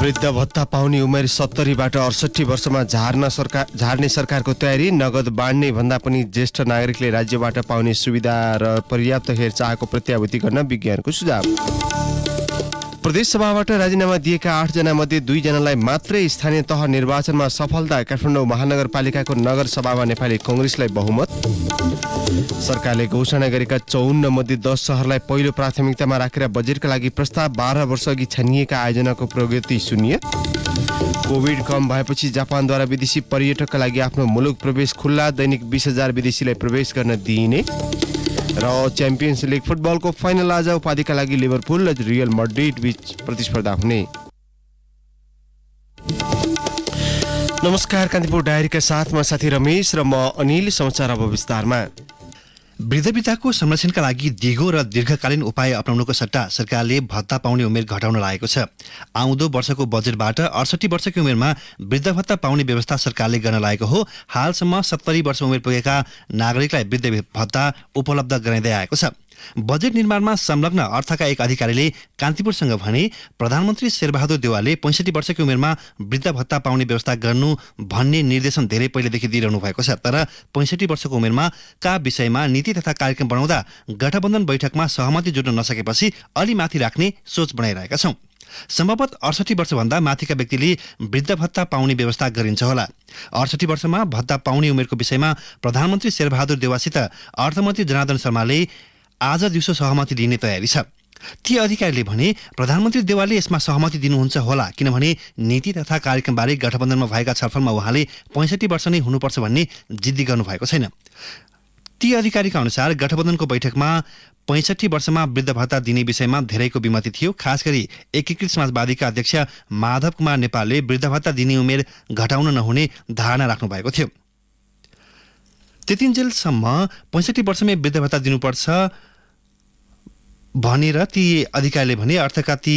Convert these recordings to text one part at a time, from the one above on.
वृद्ध भत्ता पाउने उमेर 70बाट 68 वर्षमा झार्ने सरकारको तयारी। नगद बाँड्ने भन्दा पनि ज्येष्ठ नागरिकले राज्यबाट पाउने सुविधा र पर्याप्त हेरचाहको प्रत्याभूति गर्न विज्ञानको सुझाव। प्रदेश सभाबाट राजीनामा दिएका 8 जना मध्ये 2 जनालाई मात्रै स्थानीय तह निर्वाचनमा सफलता। काठमाडौँ महानगरपालिकाको नगर सभामा नेपाली कांग्रेसलाई बहुमत। सरकारले घोषणा गरेका 54 मध्ये 10 शहरलाई पहिलो प्राथमिकतामा राखेर बजेटका लागि प्रस्ताव। 12 वर्ष अघि छानिएका आयोजनाको प्रगति शून्य। कोभिड कम भएपछि जापानद्वारा विदेशी पर्यटकका लागि आफ्नो मुलुक प्रवेश खुल्ला। दैनिक 20,000 विदेशीलाई प्रवेश गर्न दिइने। र च्याम्पियन्स लिग फुटबलको फाइनल आज उपाधिका लागि लिभरपुल र रियल मैड्रिड बीच प्रतिस्पर्धा हुने। नमस्कार, कान्तिपुर डायरीका साथ म साथी रमेश र म अनिल। समाचार अब विस्तारमा। वृद्धवृद्धाको संरक्षणका लागि दिगो र दीर्घकालीन उपाय अपनाउनुको सट्टा सरकारले भत्ता पाउने उमेर घटाउन लागेको छ। आउँदो वर्षको बजेटबाट 68 वर्षको उमेरमा वृद्ध भत्ता पाउने व्यवस्था सरकारले गर्न लागेको हो। हालसम्म 70 वर्ष उमेर पुगेका नागरिकलाई वृद्ध भत्ता उपलब्ध गराइँदै आएको छ। बजेट निर्माणमा संलग्न अर्थका एक अधिकारीले कान्तिपुरसँग भने प्रधानमन्त्री शेरबहादुर देउवाले 65 वर्षको उमेरमा वृद्ध भत्ता पाउने व्यवस्था गर्नु भन्ने निर्देशन धेरै पहिलेदेखि दिइरहनु भएको छ। तर 65 वर्षको उमेरमा का विषयमा नीति तथा कार्यक्रम बनाउँदा गठबन्धन बैठकमा सहमति जुट्न नसकेपछि अलि माथि राख्ने सोच बनाइरहेका छौं। सम्भवतः 68 वर्षभन्दा माथिका व्यक्तिले वृद्ध भत्ता पाउने व्यवस्था गरिन्छ होला। 68 वर्षमा भत्ता पाउने उमेरको विषयमा प्रधानमन्त्री शेरबहादुर देउवासित अर्थमन्त्री जनार्दन शर्माले आज दिउँसो सहमति दिने तयारी छ। ती अधिकारीले भने प्रधानमन्त्री देउवाले यसमा सहमति दिनुहुन्छ होला, किनभने नीति तथा कार्यक्रमबारे गठबन्धनमा भएका छलफलमा उहाँले 65 वर्ष नै हुनुपर्छ भन्ने जिद्दी गर्नुभएको छैन। ती अधिकारीका अनुसार गठबन्धनको बैठकमा 65 वर्षमा वृद्ध भत्ता दिने विषयमा धेरैको विमति थियो। खास गरी एकीकृत समाजवादीका अध्यक्ष माधव कुमार नेपालले वृद्ध भत्ता दिने उमेर घटाउन नहुने धारणा राख्नु भएको थियो। त्यतिन्जेलसम्म 65 वर्षमै वृद्ध भत्ता दिनुपर्छ भनेर ती अधिकारीले भने अर्थका ती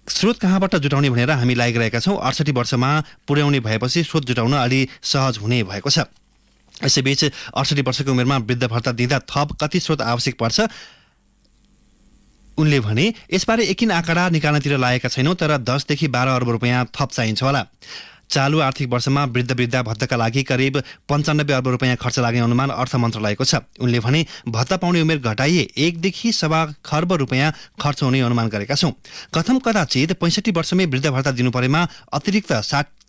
स्रोत कहाँबाट जुटाउने भनेर हामी लागिरहेका छौँ। 68 वर्षमा पुर्याउने भएपछि स्रोत जुटाउन अलि सहज हुने भएको छ। यसैबीच 68 वर्षको उमेरमा वृद्ध भत्ता दिँदा थप कति स्रोत आवश्यक पर्छ उनले भने यसबारे एकिन आँकडा निकाल्नतिर लागेका छैनौँ, तर 10 देखि 12 अर्ब रुपियाँ थप चाहिन्छ होला। चालु आर्थिक वर्षमा वृद्ध भत्ताका लागि करिब 95 अर्ब रुपियाँ खर्च लाग्ने अनुमान अर्थ मन्त्रालयको छ। उनले भने भत्ता पाउने उमेर घटाइए 1 देखि 1.25 खर्ब रुपियाँ खर्च हुने अनुमान गरेका छौँ। कथम कदाचित 65 वर्षमै वृद्ध भत्ता दिनु परेमा अतिरिक्त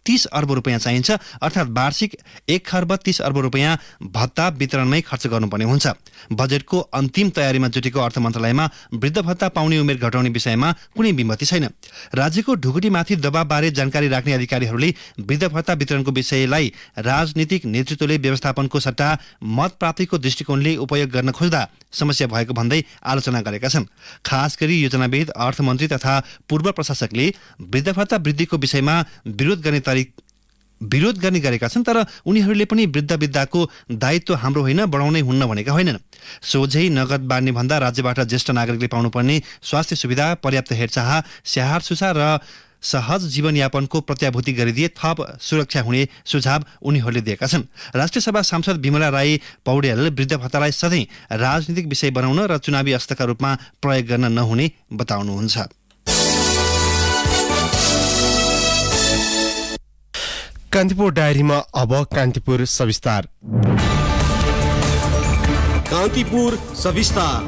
30 अर्ब रुपियाँ चाहिन्छ, अर्थात् वार्षिक 1 खर्ब 30 अर्ब रुपियाँ भत्ता वितरणमै खर्च गर्नुपर्ने हुन्छ। बजेटको अन्तिम तयारीमा जुटेको अर्थ मन्त्रालयमा वृद्ध भत्ता पाउने उमेर घटाउने विषयमा कुनै विमति छैन। राज्यको ढुकुटीमाथि दबावबारे जानकारी राख्ने अधिकारीहरूले वृद्ध भत्ता वितरणको विषयलाई राजनीतिक नेतृत्वले व्यवस्थापनको सट्टा मत प्राप्तिको दृष्टिकोणले उपयोग गर्न खोज्दा समस्या भएको भन्दै आलोचना गरेका छन्। खास गरी योजनाविद, अर्थमन्त्री तथा पूर्व प्रशासकले वृद्ध भत्ता वृद्धिको विषयमा विरोध गर्ने गरेका छन्, तर उनीहरूले पनि वृद्धको दायित्व हाम्रो होइन, बढाउनै हुन्न भनेका होइनन्। सोझै नगद बाँड्ने भन्दा राज्यबाट ज्येष्ठ नागरिकले पाउनुपर्ने स्वास्थ्य सुविधा, पर्याप्त हेरचाह, स्याहार सुसार र सहज जीवनयापनको प्रत्याभूति गरिदिए थप सुरक्षा हुने सुझाव उनीहरूले दिएका छन्। राष्ट्रिय सभा सांसद विमला राई पौडेल वृद्ध भत्तालाई सधैँ राजनीतिक विषय बनाउन र चुनावी अस्त्रका रूपमा प्रयोग गर्न नहुने बताउनुहुन्छ। कान्तिपुर डायरीमा अब कान्तिपुर सविस्तार। कान्तिपुर सविस्तार।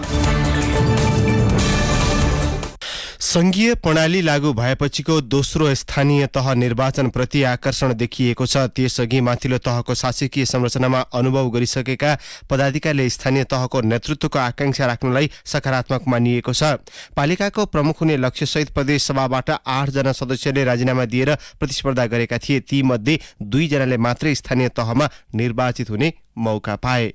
संघीय प्रणाली लागू भएपछिको दोस्रो स्थानीय तह निर्वाचन प्रति आकर्षण देखिएको छ। त्यसअघि माथिल्लो तहको शासकीय संरचनामा अनुभव गरिसकेका पदाधिकारीले स्थानीय तहको नेतृत्वको आकांक्षा राख्नलाई सकारात्मक मानिएको छ। पालिकाको प्रमुख हुने लक्ष्यसहित प्रदेश सभाबाट 8 जना सदस्यले राजीनामा दिएर प्रतिस्पर्धा गरेका थिए। ती मध्ये 2 जनाले मात्रै स्थानीय तहमा निर्वाचित हुने मौका पाए।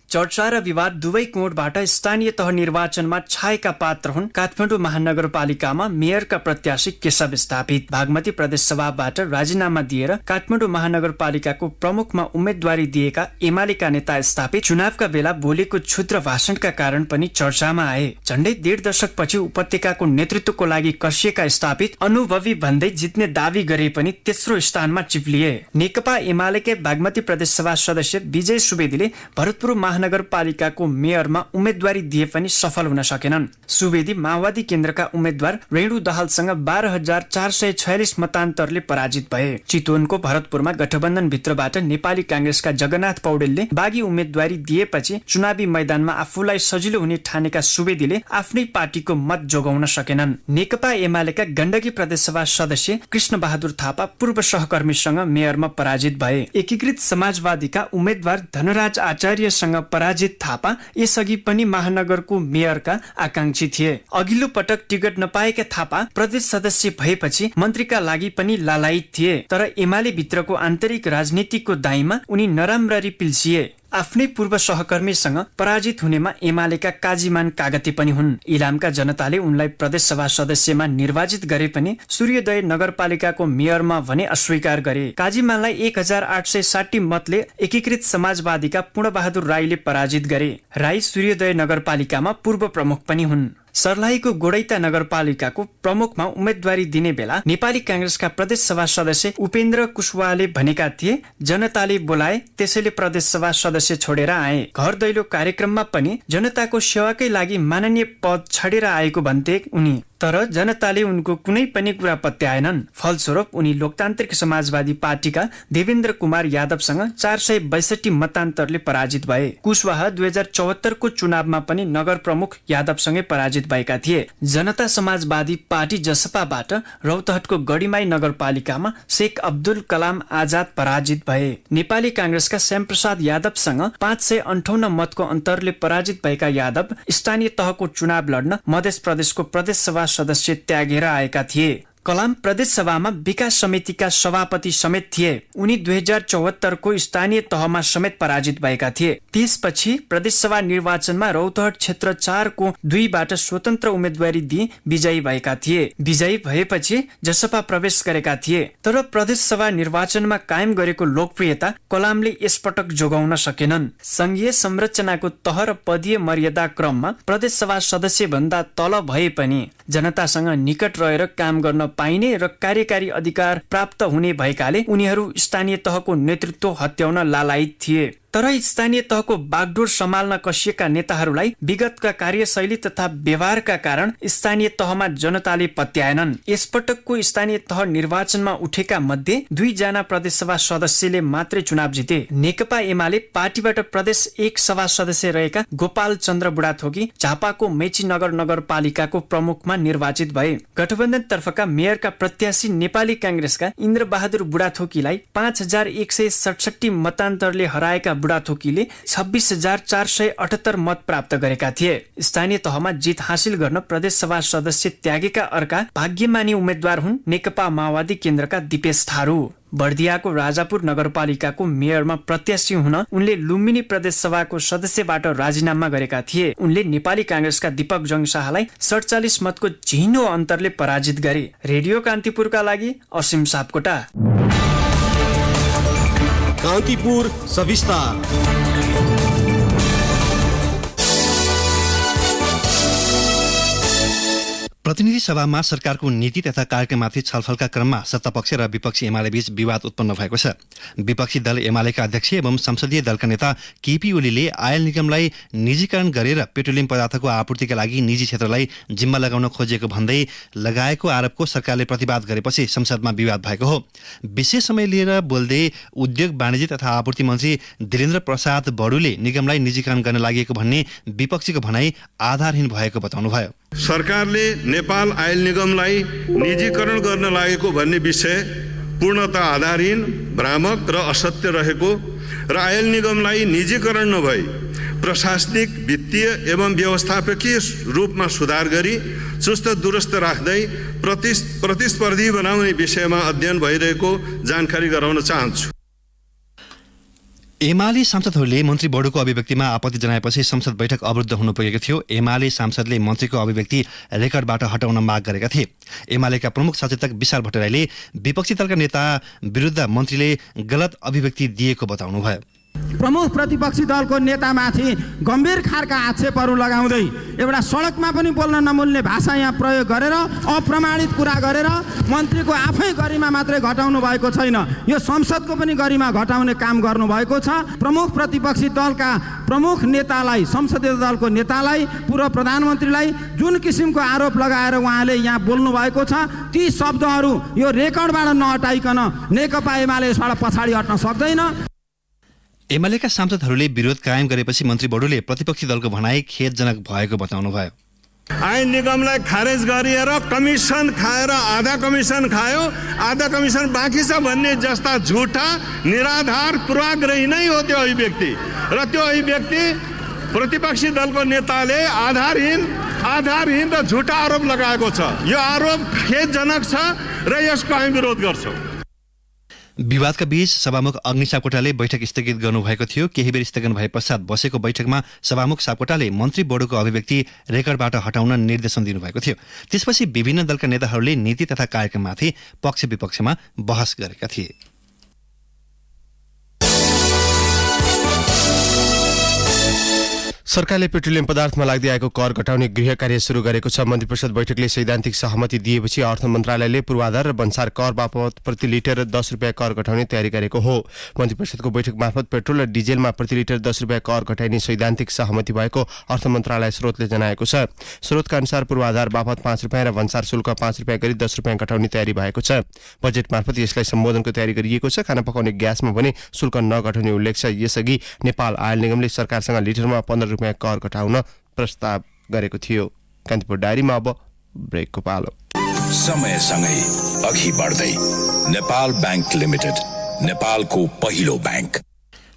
चर्चा र विवाद दुवै कोणबाट स्थानीय तह निर्वाचनमा छाएका पात्र हुन् काठमाडौँ महानगरपालिकामा मेयरका प्रत्याशी केशव स्थापित। बागमती प्रदेश सभाबाट राजीनामा दिएर काठमाडौँ महानगरपालिकाको प्रमुखमा उम्मेदवारी दिएका एमालेका नेता स्थापित चुनावका बेला बोलेको क्षुद्र भाषणका कारण पनि चर्चामा आए। झण्डै 1.5 दशकपछि उपत्यकाको नेतृत्वको लागि कसिएका स्थापित अनुभवी भन्दै जित्ने दावी गरे पनि तेस्रो स्थानमा चिप्लिए। नेकपा एमालेकै बागमती प्रदेश सभा सदस्य विजय सुवेदीले भरतपुर महानगरपालिकाको मेयरमा उम्मेदवारी दिए पनि सफल हुन सकेनन्। सुवेदी माओवादी केन्द्रका उम्मेद्वार रेणु दाहालसँग 12,446 मतान्तरले पराजित भए। चितवनको भरतपुरमा गठबन्धन भित्रबाट नेपाली कांग्रेसका जगन्नाथ पौडेलले बागी उम्मेदवारी दिएपछि चुनावी मैदानमा आफूलाई सजिलो हुने ठानेका सुवेदीले आफ्नै पार्टीको मत जोगाउन सकेनन्। नेकपा एमालेका गण्डकी प्रदेशसभा सदस्य कृष्ण बहादुर थापा पूर्व सहकर्मीसँग मेयरमा पराजित भए। एकीकृत समाजवादीका उम्मेद्वार धनराज आचार्यसँग पराजित थापा यसअघि पनि महानगरको मेयरका आकांक्षी थिए। अघिल्लो पटक टिकट नपाएका थापा प्रदेश सदस्य भएपछि मन्त्रीका लागि पनि लालायित थिए, तर एमाले भित्रको आन्तरिक राजनीतिको दाईमा उनी नराम्ररी पिल्सिए। आफ्नै पूर्व सहकर्मीसँग पराजित हुनेमा एमालेका काजीमान कागती पनि हुन्। इलामका जनताले उनलाई प्रदेशसभा सदस्यमा निर्वाचित गरे पनि सूर्योदय नगरपालिकाको मेयरमा भने अस्वीकार गरे। काजीमानलाई 1860 मतले एकीकृत समाजवादीका पूर्णबहादुर राईले पराजित गरे। राई सूर्योदय नगरपालिकामा पूर्व प्रमुख पनि हुन्। सर्लाहीको गोडैता नगरपालिकाको प्रमुखमा उम्मेदवारी दिने बेला नेपाली कांग्रेसका प्रदेशसभा सदस्य उपेन्द्र कुशवाहाले भनेका थिए, जनताले बोलाए त्यसैले प्रदेशसभा सदस्य छोडेर आए। घर दैलो कार्यक्रममा पनि जनताको सेवाकै लागि माननीय पद छाडेर आएको भन्थे उनी, तर जनताले उनको कुनै पनि कुरा पत्याएनन्। फलस्वरूप उनी लोकतान्त्रिक समाजवादी पार्टीका देवेन्द्र कुमार यादवसँग 462 मतान्तरले पराजित भए। कुशवाहा 2074 को चुनावमा पनि नगर प्रमुख यादवसँगै पराजित भएका थिए। जनता समाजवादी पार्टी जसपाबाट रौतहटको गढीमाई नगरपालिकामा शेख अब्दुल कलाम आजाद पराजित भए। नेपाली कांग्रेसका श्यामप्रसाद यादवसँग 558 मतको अन्तरले पराजित भएका यादव स्थानीय तहको चुनाव लड्न मध्य प्रदेशको प्रदेशसभा सदस्य त्यागेर आएका थिए। कलाम प्रदेश सभामा विकास समितिका सभापति समेत थिए। उनी 2074 को स्थानीय तहमा समेत पराजित भएका थिए। त्यसपछि प्रदेशसभा निर्वाचनमा रौतहट क्षेत्र 4 को 2बाट स्वतन्त्र उम्मेदवारी दिई विजयी भएका थिए। विजयी भएपछि जसपा प्रवेश गरेका थिए, तर प्रदेशसभा निर्वाचनमा कायम गरेको लोकप्रियता कलामले यसपटक जोगाउन सकेनन्। संघीय संरचनाको तह र पदीय मर्यादा क्रममा प्रदेशसभा सदस्य भन्दा तल भए पनि जनतासँग निकट रहेर काम गर्न पाइने र कार्यकारी अधिकार प्राप्त हुने भएकाले उनीहरू स्थानीय तहको नेतृत्व हत्याउन लालायित थिए। तर स्थानीय तहको बागडोर सम्हाल्न कसिएका नेताहरूलाई विगतका कार्यशैली तथा व्यवहारका कारण स्थानीय तहमा जनताले पत्याएनन्। यसपटकको स्थानीय तह निर्वाचनमा उठेका मध्ये 2 जना प्रदेशसभा सदस्यले मात्रै चुनाव जिते। नेकपा एमाले पार्टीबाट प्रदेश 1 सभा सदस्य रहेका गोपाल चन्द्र बुढाथोकी झापाको मेची नगर नगरपालिकाको प्रमुखमा निर्वाचित भए। गठबन्धन तर्फका मेयरका प्रत्याशी नेपाली कांग्रेसका इन्द्र बहादुर बुढाथोकीलाई 5167 मतान्तरले हराएका बुढाथोकीले 26,478 मत प्राप्त गरेका थिए। स्थानीय तहमा जित हासिल गर्न प्रदेशसभा सदस्य त्यागेका अर्का भाग्यमानी उम्मेद्वार हुन् नेकपा माओवादी केन्द्रका दिपेश थारू। बर्दियाको राजापुर नगरपालिकाको मेयरमा प्रत्याशी हुन उनले लुम्बिनी प्रदेशसभाको सदस्यबाट राजीनामा गरेका थिए। उनले नेपाली कांग्रेसका दीपक जङ शाहलाई 47 मतको झिनो अन्तरले पराजित गरे। रेडियो कान्तिपुरका लागि असीम सापकोटा। कान्तिपुर सविस्तार। प्रतिनिधि सभामा सरकारको नीति तथा कार्यक्रममाथि छलफलका क्रममा सत्तापक्ष र विपक्षी एमाले बीच विवाद उत्पन्न भएको छ। विपक्षी दल एमालेका अध्यक्ष एवं संसदीय दलका नेता केपी ओलीले आयल निगमलाई निजीकरण गरेर पेट्रोलियम पदार्थको आपूर्तिका लागि निजी क्षेत्रलाई जिम्मा लगाउन खोजेको भन्दै लगाएको आरोपको सरकारले प्रतिवाद गरेपछि संसदमा विवाद भएको हो। विशेष समय लिएर बोल्दै उद्योग वाणिज्य तथा आपूर्ति मन्त्री धीरेन्द्र प्रसाद बडुले निगमलाई निजीकरण गर्न लागि भन्ने विपक्षीको भनाई आधारहीन भएको बताउनुभयो। सरकारले नेपाल आयल निगमलाई निजीकरण गर्न लागेको भन्ने विषय पूर्णतः आधारहीन, भ्रामक र असत्य रहेको र आयल निगमलाई निजीकरण नभई प्रशासनिक, वित्तीय एवं व्यवस्थापकीय रूपमा सुधार गरी चुस्त दुरुस्त राख्दै प्रतिस्पर्धी बनाउने विषयमा अध्ययन भइरहेको जानकारी गराउन चाहन्छु। एमाले सांसदहरूले मन्त्री बडुको अभिव्यक्तिमा आपत्ति जनाएपछि संसद बैठक अवरुद्ध हुनु पुगेको थियो। एमाले सांसदले मन्त्रीको अभिव्यक्ति रेकर्डबाट हटाउन माग गरेका थिए। एमालेका प्रमुख सचेतक विशाल भट्टराईले विपक्षी दलका नेता विरुद्ध मन्त्रीले गलत अभिव्यक्ति दिएको बताउनुभयो। प्रमुख प्रतिपक्षी दलको नेतामाथि गम्भीर खालका आक्षेपहरू लगाउँदै एउटा सडकमा पनि बोल्न नमिल्ने भाषा यहाँ प्रयोग गरेर अप्रमाणित कुरा गरेर मन्त्रीको आफै गरिमा मात्रै घटाउनु भएको छैन, यो संसदको पनि गरिमा घटाउने काम गर्नुभएको छ। प्रमुख प्रतिपक्षी दलका प्रमुख नेतालाई, संसदीय दलको नेतालाई, पूर्व प्रधानमन्त्रीलाई जुन किसिमको आरोप लगाएर उहाँले यहाँ बोल्नु भएको छ, ती शब्दहरू यो रेकर्डबाट नहटाइकन नेकपा एमाले यसबाट पछाडि हट्न सक्दैन। एमालेका सांसदहरूले विरोध कायम गरेपछि मन्त्री बडुले प्रतिपक्षी दलको भनाई खेदजनक भएको बताउनुभयो। ऐन निगमलाई खारेज गरिएर कमिसन खाएर आधा कमिसन खायो, आधा कमिसन बाँकी छ भन्ने जस्ता झुटा निराधार पूर्वाग्रही नै हो त्यो अभिव्यक्ति। र त्यो अभिव्यक्ति प्रतिपक्षी दलको नेताले आधारहीन र झुटा आरोप लगाएको छ। यो आरोप खेदजनक छ र यसको हामी विरोध गर्छौँ। विवादका बीच सभामुख अग्नि सापकोटाले बैठक स्थगित गर्नुभएको थियो। केही बेर स्थगन भए पश्चात बसेको बैठकमा सभामुख सापकोटाले मन्त्री बडुको अभिव्यक्ति रेकर्डबाट हटाउन निर्देशन दिनुभएको थियो। त्यसपछि विभिन्न दलका नेताहरूले नीति तथा कार्यक्रममाथि पक्ष विपक्षमा बहस गरेका थिए। सरकारले पेट्रोलियम पदार्थमा लाग्दै आएको कर घटाउने गृह कार्य सुरु गरेको छ। मन्त्री परिषद बैठकले सैद्धान्तिक सहमति दिएपछि अर्थ मन्त्रालयले पूर्वाधार र भन्सार कर बापत प्रति लिटर 10 रुपियाँ कर घटाउने तयारी गरेको हो। मन्त्री परिषदको बैठक मार्फत पेट्रोल र डिजेलमा प्रति लिटर 10 रुपियाँ कर घटाइने सैद्धान्तिक सहमति भएको अर्थ मन्त्रालय स्रोतले जनाएको छ। स्रोतका अनुसार पूर्वाधार बापत 5 रुपियाँ र भन्सार शुल्क 5 रुपियाँ गरी 10 रुपियाँ घटाउने तयारी भएको छ। बजेट मार्फत यसलाई सम्बोधनको तयारी गरिएको छ। खाना पकाउने ग्यासमा भने शुल्क नघटाउने उल्लेख छ। यसअघि नेपाल आयल निगमले सरकारसँग लिटरमा 15 रुपियाँ कर घटाउन प्रस्ताव गरेको थियो। कान्तिपुर डायरीमा अब ब्रेकको पालो। समयसँगै अघि बढ्दै नेपाल बैंक लिमिटेड, नेपालको पहिलो बैंक।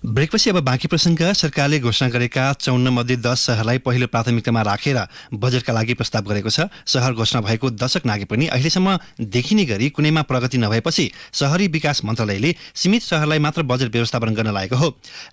ब्रेकपछि अब बाँकी प्रसङ्ग। सरकारले घोषणा गरेका 54 मध्ये 10 सहरलाई पहिलो प्राथमिकतामा राखेर बजेटका लागि प्रस्ताव गरेको छ। सहर घोषणा भएको दशक नागे पनि अहिलेसम्म देखिने गरी कुनैमा प्रगति नभएपछि शहरी विकास मन्त्रालयले सीमित सहरलाई मात्र बजेट व्यवस्थापन गर्न लागेको हो।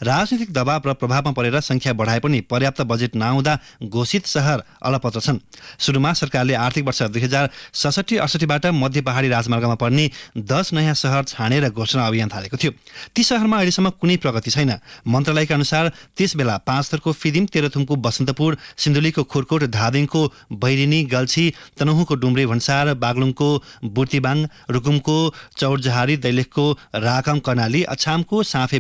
राजनीतिक दबाव र प्रभावमा परेर संख्या बढाए पनि पर्याप्त बजेट नआउँदा घोषित सहर अलपत्र छन्। सुरुमा सरकारले आर्थिक वर्ष 2067-68बाट मध्य पहाडी राजमार्गमा पर्ने 10 नयाँ सहर छानेर घोषणा अभियान थालेको थियो। ती सहरमा अहिलेसम्म कुनै प्रगति छैन। मन्त्रालयका अनुसार त्यसबेला पाँचथरको फिदिम, तेह्रथुमको बसन्तपुर, सिन्धुलीको खुरकोट, धादिङको बैरिनी, गल्छी, तनहुँको डुम्रे भन्सार, बागलुङको बुर्तिबाङ, रुकुमको चौरजहारी, दैलेखको राकम कर्णाली, अछामको साँफे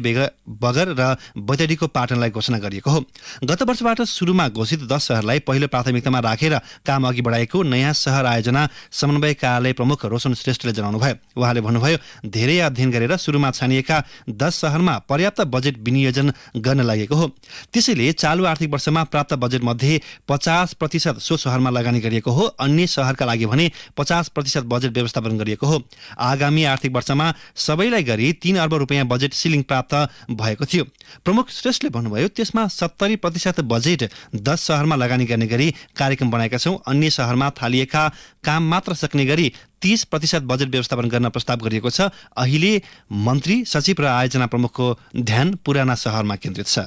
बगर र बैतडीको पाटनलाई घोषणा गरिएको हो। गत वर्षबाट सुरुमा घोषित 10 सहरलाई पहिलो प्राथमिकतामा राखेर काम अघि बढाएको नयाँ सहर आयोजना समन्वय कार्यालय प्रमुख रोशन श्रेष्ठले जनाउनुभयो। उहाँले भन्नुभयो, धेरै अध्ययन गरेर सुरुमा छानिएका 10 सहरमा पर्याप्त बजेट विनियोजन गर्न लागेको हो। त्यसैले चालु आर्थिक वर्षमा प्राप्त बजेट मध्ये 50% सो सहरमा लगानी गरिएको हो। अन्य सहरका लागि भने 50% बजेट व्यवस्थापन गरिएको हो। आगामी आर्थिक वर्षमा सबैलाई गरी 3 अर्ब रुपियाँ बजेट सिलिङ प्राप्त भएको थियो। प्रमुख श्रेष्ठले भन्नुभयो, त्यसमा 70% बजेट 10 सहरमा लगानी गर्ने गरी कार्यक्रम बनाएका छौँ। अन्य सहरमा थालिएका काम मात्र सक्ने गरी 30% बजेट व्यवस्थापन गर्न प्रस्ताव गरिएको छ। अहिले मन्त्री, सचिव र आयोजना प्रमुखको ध्यान पुराना सहरमा केन्द्रित छ।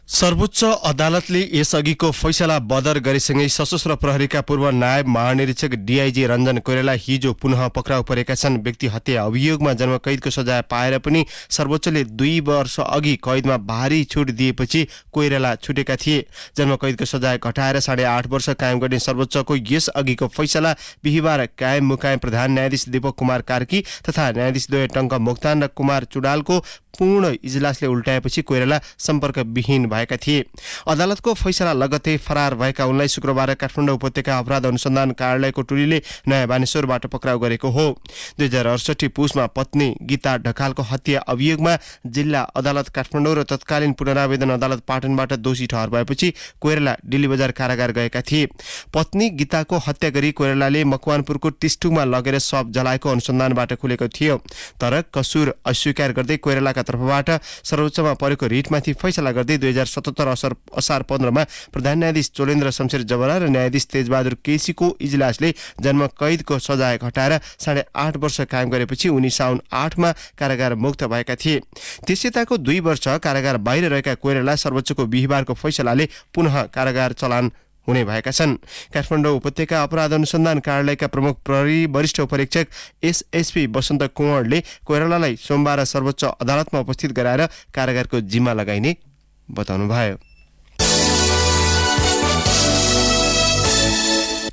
सर्वोच्च अदालतले यसअघिको फैसला बदर गरेसँगै सशस्त्र प्रहरीका पूर्व नायब महानिरीक्षक डीआईजी रञ्जन कोइराला हिजो पुनः पक्राउ परेका छन्। व्यक्ति हत्या अभियोगमा जन्मकैदको सजाय पाएर पनि सर्वोच्चले 2 वर्ष अघि कैदमा भारी छुट दिएपछि कोइराला छुटेका थिए। जन्मकैदको सजाय घटाएर 8.5 वर्ष कायम गर्ने सर्वोच्चको यसअघिको फैसला बिहिबार कायम मुकायम प्रधान न्यायाधीश दीपक कुमार कार्की तथा न्यायाधीशद्वय टङ्क मोक्तान र कुमार चुडालको पूर्ण इजलासले उल्टाएपछि कोइराला सम्पर्कविहीन भएका थिए। अदालतको फैसला लगत्तै फरार भएका उनलाई शुक्रबार काठमाडौँ उपत्यका अपराध अनुसन्धान कार्यालयको टोलीले नयाँ बानेश्वरबाट पक्राउ गरेको हो। 2068 पुसमा पत्नी गीता ढकालको हत्या अभियोगमा जिल्ला अदालत काठमाडौँ र तत्कालीन पुनरावेदन अदालत पाटनबाट दोषी ठहर भएपछि कोइराला दिल्ली बजार कारागार गएका थिए। पत्नी गीताको हत्या गरी कोइरालाले मकवानपुरको टिस्टुङमा लगेर शव जलाएको अनुसन्धानबाट खुलेको थियो। तर कसुर अस्वीकार गर्दै कोइरालाका तर्फबाट सर्वोच्चमा परेको रिटमाथि फैसला गर्दै 2077 असार 15मा प्रधान न्यायाधीश चोलेन्द्र शमशेर जबरा र न्यायाधीश तेजबहादुर केसीको इजलासले जन्म कैदको सजाय घटाएर 8.5 वर्ष कायम गरेपछि उनी साउन 8मा कारागार मुक्त भएका थिए। त्यसैताको 2 वर्ष कारागार बाहिर रहेका कोइराला सर्वोच्चको बिहिबारको फैसलाले पुनः कारागार चलान हुने भएका छन्। काठमाडौँ उपत्यका अपराध अनुसन्धान कार्यालयका प्रमुख प्रहरी वरिष्ठ उपरीक्षक एसएसपी वसन्त कुँवरले कोइरालालाई सोमबार सर्वोच्च अदालतमा उपस्थित गराएर कारागारको जिम्मा लगाइने बताउनुभयो।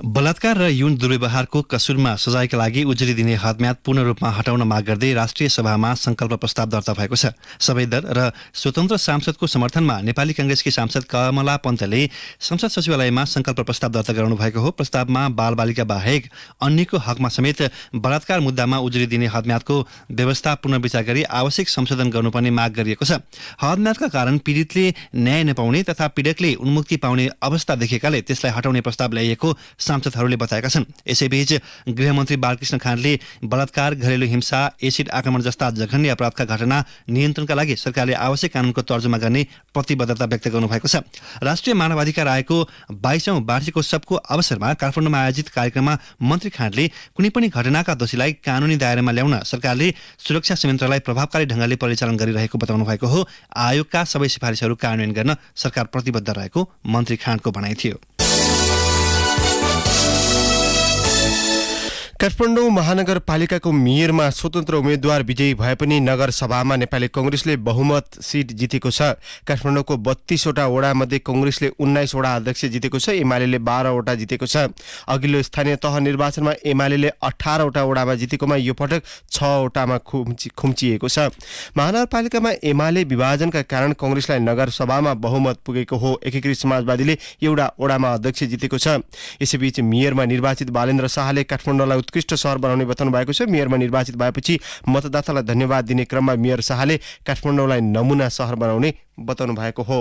बलात्कार र यौन दुर्व्यवहारको कसुरमा सजायका लागि उजुरी दिने हदम्याद पूर्ण रूपमा हटाउन माग गर्दै राष्ट्रिय सभामा संकल्प प्रस्ताव दर्ता भएको छ। सबै दल र स्वतन्त्र सांसदको समर्थनमा नेपाली कांग्रेसकी सांसद कमला पन्तले संसद सचिवालयमा संकल्प प्रस्ताव दर्ता गराउनु भएको हो। प्रस्तावमा बालबालिका बाहेक अन्यको हकमा समेत बलात्कार मुद्दामा उजुरी दिने हदम्यादको व्यवस्था पुनर्विचार गरी आवश्यक संशोधन गर्नुपर्ने माग गरिएको छ। हदम्यादका कारण पीडितले न्याय नपाउने तथा पीडकले उन्मुक्ति पाउने अवस्था देखेकाले त्यसलाई हटाउने प्रस्ताव ल्याइएको सांसदहरूले बताएका छन्। यसैबीच गृहमन्त्री बालकृष्ण खाँडले बलात्कार, घरेलु हिंसा, एसिड आक्रमण जस्ता जघन्य अपराधका घटना नियन्त्रणका लागि सरकारले आवश्यक कानूनको तर्जुमा गर्ने प्रतिबद्धता व्यक्त गर्नुभएको छ। राष्ट्रिय मानवाधिकार आयोगको 22औं वार्षिकोत्सवको अवसरमा काठमाडौँमा आयोजित कार्यक्रममा मन्त्री खाँडले कुनै पनि घटनाका दोषीलाई कानूनी दायरामा ल्याउन सरकारले सुरक्षा संयन्त्रलाई प्रभावकारी ढंगले परिचालन गरिरहेको बताउनु भएको हो। आयोगका सबै सिफारिसहरू कार्यान्वयन गर्न सरकार प्रतिबद्ध रहेको मन्त्री खाँडको भनाइ थियो। काठमाडौँ महानगरपालिकाको मेयरमा स्वतन्त्र उम्मेद्वार विजयी भए पनि नगरसभामा नेपाली कांग्रेसले बहुमत सिट जितेको छ। काठमाडौँको 32 वटा वडामध्ये कांग्रेसले 19 वटा अध्यक्ष जितेको छ। एमाले 12 वटा जितेको छ। अघिल्लो स्थानीय तह निर्वाचनमा एमाले 18 वटा वडामा जितेकोमा यो पटक 6 वटामा खुम्चिएको छ। महानगरपालिकामा एमाले विभाजनका कारण कांग्रेसलाई नगरसभामा बहुमत पुगेको हो। एकीकृत समाजवादीले एउटा वडामा अध्यक्ष जितेको छ। यसैबीच मेयरमा निर्वाचित बालेन्द्र शाहले काठमाडौँलाई उत्कृष्ट सहर बनाउने बताउनु भएको छ। मेयरमा निर्वाचित भएपछि मतदातालाई धन्यवाद दिने क्रममा मेयर शाहले काठमाडौँलाई नमुना सहर बनाउने बताउनु भएको हो।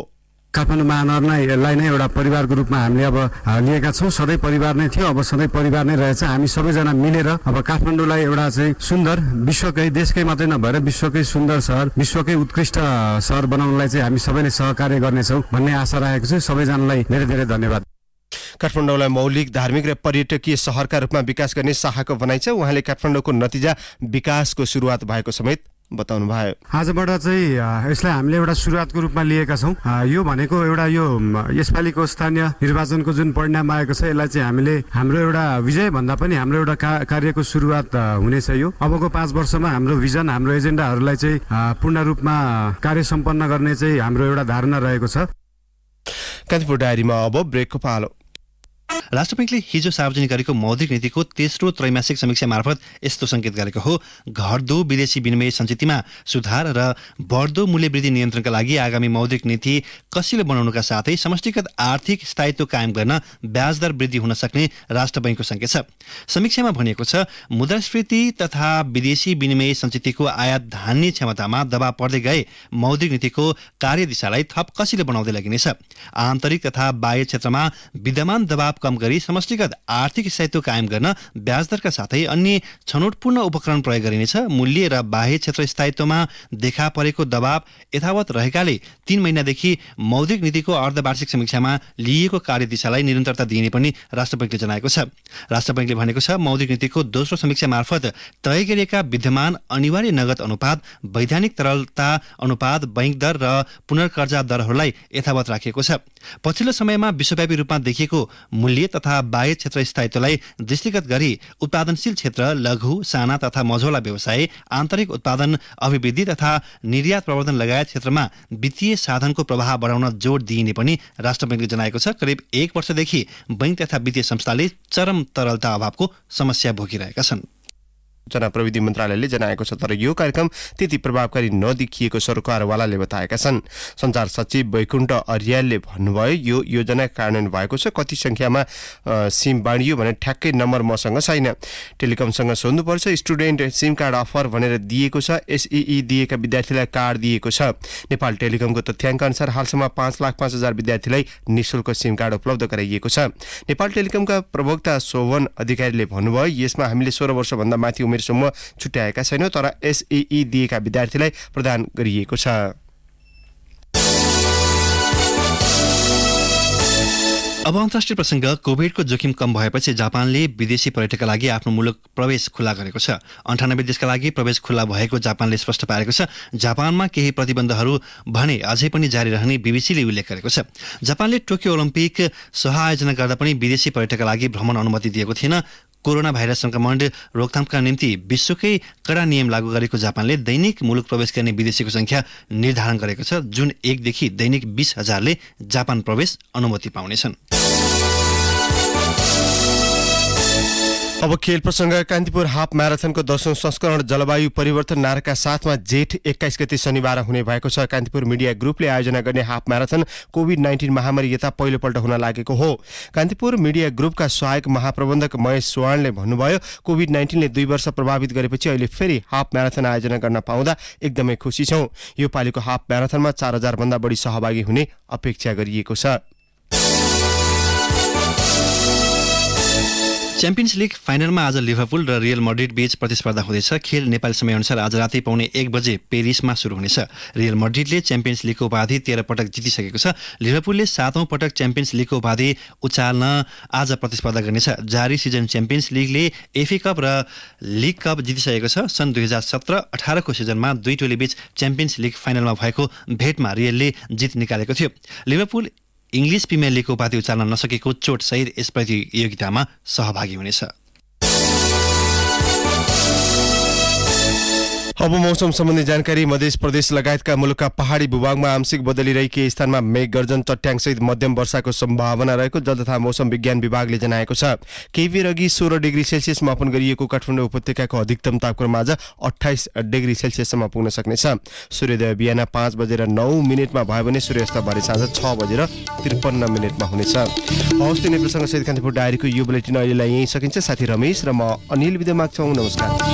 काठमाडौँ महानगरलाई नै एउटा परिवारको रूपमा हामीले अब लिएका छौँ। सधैँ परिवार नै थियो, अब सधैँ परिवार नै रहेछ। हामी सबैजना मिलेर अब काठमाडौँलाई एउटा चाहिँ सुन्दर, विश्वकै देशकै मात्रै नभएर विश्वकै सुन्दर सहर, विश्वकै उत्कृष्ट सहर बनाउनलाई चाहिँ हामी सबैले सहकार्य गर्नेछौँ भन्ने आशा राखेको छु। सबैजनालाई धेरै धेरै धन्यवाद। काठमाडौँलाई मौलिक, धार्मिक र पर्यटकीय सहरका रूपमा विकास गर्ने शाहको भनाइ छ। उहाँले काठमाडौँको नतिजा विकासको सुरुवात भएको समेत बताउनु भयो। आजबाट चाहिँ यसलाई हामीले एउटा सुरुवातको रूपमा लिएका छौँ। यो भनेको एउटा यो यसपालिको स्थानीय निर्वाचनको जुन परिणाम आएको छ यसलाई चाहिँ हामीले हाम्रो एउटा विजय भन्दा पनि हाम्रो एउटा कार्यको सुरुवात हुनेछ। यो अबको 5 वर्षमा हाम्रो भिजन, हाम्रो एजेन्डाहरूलाई चाहिँ पूर्ण रूपमा कार्य सम्पन्न गर्ने चाहिँ हाम्रो एउटा धारणा रहेको छ। कान्तिपुर डायरीमा अब ब्रेकको पालो। राष्ट्र बैंकले हिजो सार्वजनिक गरेको मौद्रिक नीतिको तेस्रो त्रैमासिक समीक्षा मार्फत यस्तो संकेत गरेको हो। घट्दो विदेशी विनिमय सञ्चितमा सुधार र बढ्दो मूल्यवृद्धि नियन्त्रणका लागि आगामी मौद्रिक नीति कसिलो बनाउनुका साथै समष्टिगत आर्थिक स्थायित्व कायम गर्न ब्याज दर वृद्धि हुन सक्ने राष्ट्र बैंकको संकेत छ। समीक्षामा भनिएको छ मुद्रास्फीति तथा विदेशी विनिमय सञ्चितको आयात धान्ने क्षमतामा दबाव पर्दै गए मौद्रिक नीतिको कार्यदिशालाई थप कसिलो बनाउँदै लगिनेछ। आन्तरिक तथा बाह्य क्षेत्रमा विद्यमान दबाव कम गरी समष्टिगत आर्थिक स्थायित्व कायम गर्न ब्याज दरका साथै अन्य छनौटपूर्ण उपकरण प्रयोग गरिनेछ। मूल्य र बाह्य क्षेत्र स्थायित्वमा देखा परेको दबाव यथावत रहेकाले 3 महिनादेखि मौद्रिक नीतिको अर्धवार्षिक समीक्षामा लिएको कार्यदिशालाई निरन्तरता दिइने पनि राष्ट्र बैंकले जनाएको छ। राष्ट्र बैंकले भनेको छ मौद्रिक नीतिको दोस्रो समीक्षा मार्फत तय गरिएका विद्यमान अनिवार्य नगद अनुपात, वैधानिक तरलता अनुपात, बैंक दर र पुनर्कर्जा दरहरूलाई यथावत राखिएको छ। पछिल्लो समयमा विश्वव्यापी रूपमा देखिएको मूल्य तथा बाह्य क्षेत्र स्थायित्वलाई दृष्टिगत गरी उत्पादनशील क्षेत्र, लघु, साना तथा मझौला व्यवसाय, आन्तरिक उत्पादन अभिवृद्धि तथा निर्यात प्रवर्धन लगायत क्षेत्रमा वित्तीय साधनको प्रवाह बढाउन जोड दिइने पनि राष्ट्र बैंकले जनाएको छ। करिब 1 वर्षदेखि बैंक तथा वित्तीय संस्थाले चरम तरलता अभावको समस्या भोगिरहेका छन्। सूचना प्रविधि मन्त्रालयले जनाएको छ। तर यो कार्यक्रम त्यति प्रभावकारी नदेखिएको सरकारवालाले बताएका छन्। सञ्चार सचिव वैकुण्ठ अर्यालले भन्नुभयो यो योजना कार्यान्वयन भएको छ। कति संख्यामा सिम बाँडियो भने ठ्याक्कै नम्बर मसँग छैन। टेलिकमसँग सोध्नुपर्छ। स्टुडेन्ट सिम कार्ड अफर भनेर दिएको छ। एसईई दिएका विद्यार्थीलाई कार्ड दिएको छ। नेपाल टेलिकमको तथ्याङ्क अनुसार हालसम्म 5,05,000 विद्यार्थीलाई निःशुल्क सिम कार्ड उपलब्ध गराइएको छ। नेपाल टेलिकमका प्रवक्ता शोभन अधिकारीले भन्नुभयो यसमा हामीले 16 वर्षभन्दा माथि उमेरसम्म छुट्याएका छैनौँ, तर एसईई दिएका विद्यार्थीलाई प्रदान गरिएको छ। अब अन्तर्राष्ट्रिय प्रसङ्ग कोभिडको जोखिम कम भएपछि जापानले विदेशी पर्यटकका लागि आफ्नो मुलुक प्रवेश खुला गरेको छ। 98 देशका लागि प्रवेश खुला भएको जापानले स्पष्ट पारेको छ। जापानमा केही प्रतिबन्धहरू भने अझै पनि जारी रहने बीबीसीले उल्लेख गरेको छ। जापानले टोकियो ओलम्पिक सह-आयोजना गर्दा पनि विदेशी पर्यटकका लागि भ्रमण अनुमति दिएको थिएन। कोरोना भाइरस संक्रमण रोकथामका निम्ति विश्वकै कडा नियम लागू गरेको जापानले दैनिक मुलुक प्रवेश गर्ने विदेशीको संख्या निर्धारण गरेको छ। जुन 1 देखि दैनिक 20,000ले जापान प्रवेश अनुमति पाउनेछन्। अब खेल प्रसङ्ग। कान्तिपुर हाफ म्याराथनको 10औं संस्करण जलवायु परिवर्तन नाराका साथमा जेठ 21 गते शनिबार हुने भएको छ। कान्तिपुर मिडिया ग्रुपले आयोजना गर्ने हाफ म्याराथन कोभिड-19 महामारी यता पहिलोपल्ट हुन लागेको हो। कान्तिपुर मिडिया ग्रुपका सहायक महाप्रबन्धक महेश चौहानले भन्नुभयो, कोभिड-19ले 2 वर्ष प्रभावित गरेपछि अहिले फेरि हाफ म्याराथन आयोजना गर्न पाउँदा एकदमै खुसी छौं। यो पालिको हाफ म्याराथनमा 4000 भन्दा बढी सहभागी हुने अपेक्षा गरिएको छ। च्याम्पियन्स लिग फाइनलमा आज लिभरपुल र रियल मड्रिड बीच प्रतिस्पर्धा हुँदैछ। खेल नेपाली समयअनुसार आज राति पाउने 1 बजे पेरिसमा सुरु हुनेछ। रियल मड्रिडले च्याम्पियन्स लिगको उपाधि 13 पटक जितिसकेको छ। लिभरपुलले 7औं पटक च्याम्पियन्स लिगको उपाधि उचाल्न आज प्रतिस्पर्धा गर्नेछ। जारी सिजन च्याम्पियन्स लिगले एफए कप र लिग कप जितिसकेको छ। सन् 2017-18 को सिजनमा दुई टोलीबीच च्याम्पियन्स लिग फाइनलमा भएको भेटमा रियलले जित निकालेको थियो। लिभरपुल इङ्ग्लिस प्रिमियर लिगको उपाधि उचाल्न नसकेको चोटसहित यस प्रतियोगितामा सहभागी हुनेछ। अब मौसम सम्बन्धी जानकारी। मध्य प्रदेश लगायतका मुलुकका पहाडी भूभागमा आंशिक बदली रही केही स्थानमा मेघ गर्जन चट्याङसहित मध्यम वर्षाको सम्भावना रहेको जल तथा मौसम विज्ञान विभागले जनाएको छ। केही बेर अघि 16 डिग्री सेल्सियस मापन गरिएको काठमाडौँ उपत्यकाको अधिकतम तापक्रम आज 28 डिग्री सेल्सियससम्म पुग्न सक्नेछ। सूर्योदय बिहान 5:09 भयो भने सूर्यास्त भरे साँझ 6:53 हुनेछ। हवस्, तिनै प्रसङ्गसहित कान्तिपुर डायरीको यो बुलेटिन अहिलेलाई यहीँ सकिन्छ। साथी रमेश र म अनिल बिदा माग्छौँ। नमस्कार।